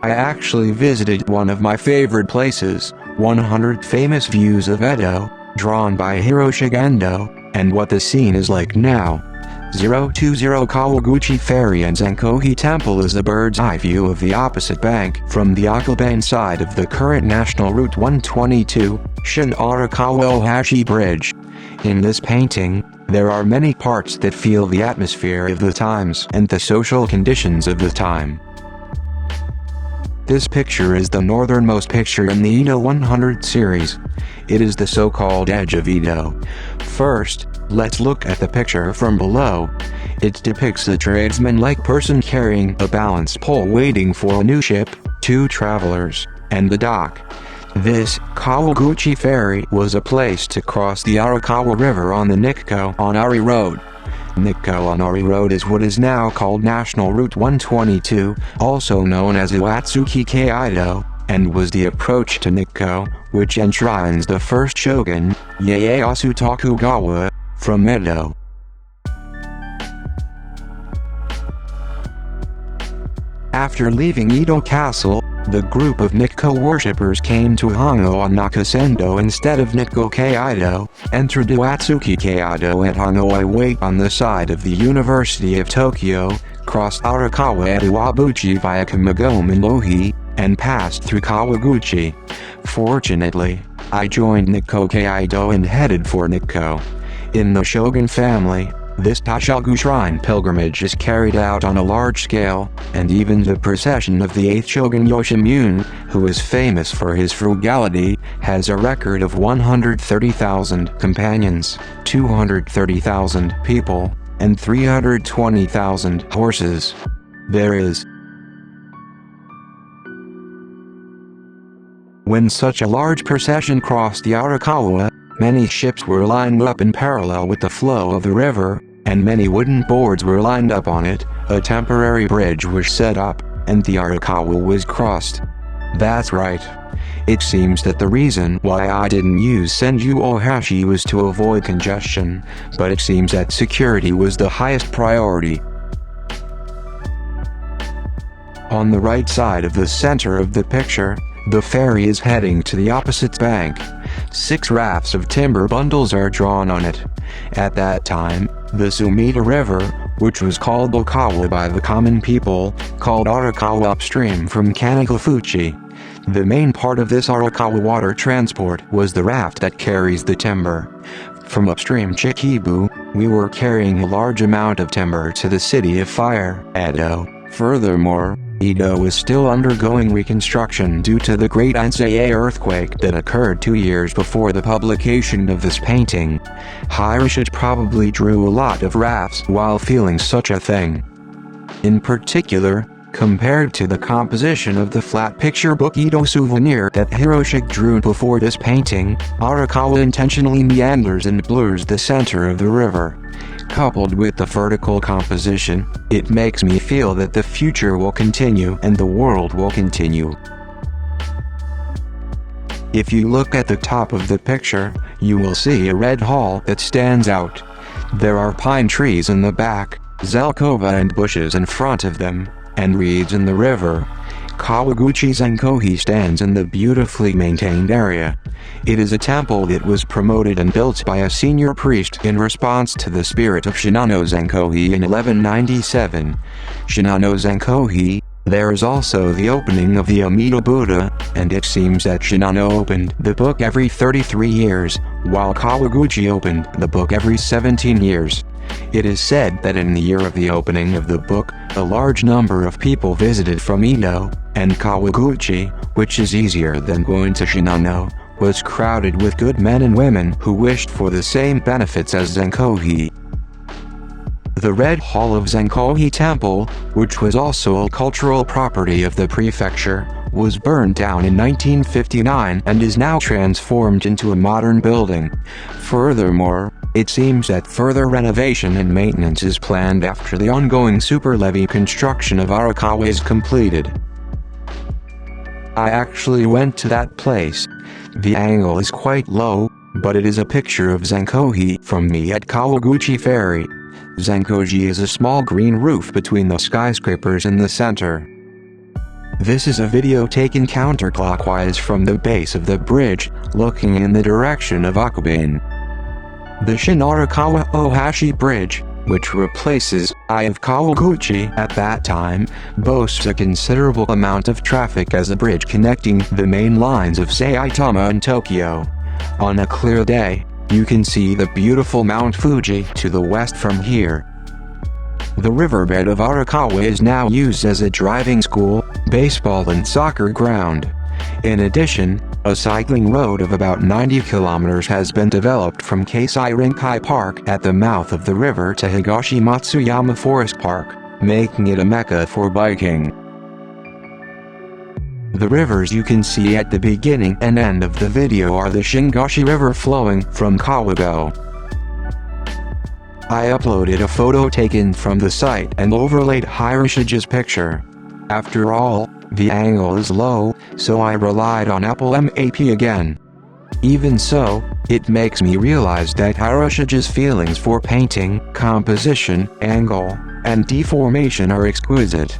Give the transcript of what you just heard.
I actually visited one of my favorite places, 100 Famous Views of Edo, drawn by Hiroshige Ando, and what the scene is like now. 020 Kawaguchi Ferry and Zenkoji Temple is a bird's eye view of the opposite bank from the Akabane side of the current National Route 122, Shin-Arakawa Ohashi Bridge. In this painting, there are many parts that feel the atmosphere of the times and the social conditions of the time. This picture is the northernmost picture in the Edo 100 series. It is the so-called edge of Edo. First, let's look at the picture from below. It depicts a tradesman-like person carrying a balance pole waiting for a new ship, two travelers, and the dock. This Kawaguchi Ferry was a place to cross the Arakawa River on the Nikko Onari Road. Nikko Onari Road is what is now called National Route 122, also known as Iwatsuki Kaido, and was the approach to Nikko, which enshrines the first shogun, Ieyasu Tokugawa, from Edo. After leaving Edo Castle, the group of Nikko worshippers came to Hongo on Nakasendo instead of Nikko Kaido, entered Iwatsuki Kaido at Hongo Way on the side of the University of Tokyo, crossed Arakawa at Iwabuchi via Kamigome and Lohi, and passed through Kawaguchi. Fortunately, I joined Nikko Kaido and headed for Nikko. In the shogun family, this Tashagu shrine pilgrimage is carried out on a large scale, and even the procession of the 8th shogun Yoshimune, who is famous for his frugality, has a record of 130,000 companions, 230,000 people, and 320,000 horses. When such a large procession crossed the Arakawa, many ships were lined up in parallel with the flow of the river, and many wooden boards were lined up on it. A temporary bridge was set up, and the Arakawa was crossed. That's right. It seems that the reason why I didn't use Senju Ohashi was to avoid congestion, but it seems that security was the highest priority. On the right side of the center of the picture, the ferry is heading to the opposite bank. 6 rafts of timber bundles are drawn on it. At that time, the Sumida River, which was called Okawa by the common people, called Arakawa upstream from Kanagafuchi. The main part of this Arakawa water transport was the raft that carries the timber. From upstream Chikibu, we were carrying a large amount of timber to the city of Fire, Edo. Furthermore, Edo is still undergoing reconstruction due to the Great Ansei earthquake that occurred 2 years before the publication of this painting. Hiroshige probably drew a lot of rafts while feeling such a thing. In particular, compared to the composition of the flat picture book Edo Souvenir that Hiroshige drew before this painting, Arakawa intentionally meanders and blurs the center of the river. Coupled with the vertical composition, it makes me feel that the future will continue and the world will continue. If you look at the top of the picture, you will see a red hall that stands out. There are pine trees in the back, zelkova and bushes in front of them, and reeds in the river. Kawaguchi Zenkoji stands in the beautifully maintained area. It is a temple that was promoted and built by a senior priest in response to the spirit of Shinano Zenkoji in 1197. Shinano Zenkoji, there is also the opening of the Amida Buddha, and it seems that Shinano opened the book every 33 years, while Kawaguchi opened the book every 17 years. It is said that in the year of the opening of the book, a large number of people visited from Edo, and Kawaguchi, which is easier than going to Shinano, was crowded with good men and women who wished for the same benefits as Zenkoji. The Red Hall of Zenkoji Temple, which was also a cultural property of the prefecture, was burned down in 1959 and is now transformed into a modern building. Furthermore, it seems that further renovation and maintenance is planned after the ongoing super-levee construction of Arakawa is completed. I actually went to that place. The angle is quite low, but it is a picture of Zenkoji from me at Kawaguchi Ferry. Zenkoji is a small green roof between the skyscrapers in the center. This is a video taken counterclockwise from the base of the bridge, looking in the direction of Akabane. The Shin-Arakawa Ohashi Bridge, which replaces I of Kawaguchi at that time, boasts a considerable amount of traffic as a bridge connecting the main lines of Saitama and Tokyo. On a clear day, you can see the beautiful Mount Fuji to the west from here. The riverbed of Arakawa is now used as a driving school, baseball and soccer ground. In addition, a cycling road of about 90 kilometers has been developed from Keisai Rinkai Park at the mouth of the river to Higashi Matsuyama Forest Park, making it a mecca for biking. The rivers you can see at the beginning and end of the video are the Shingashi River flowing from Kawagoe. I uploaded a photo taken from the site and overlaid Hiroshige's picture. After all, the angle is low, so I relied on Apple Map again. Even so, it makes me realize that Hiroshige's feelings for painting, composition, angle, and deformation are exquisite.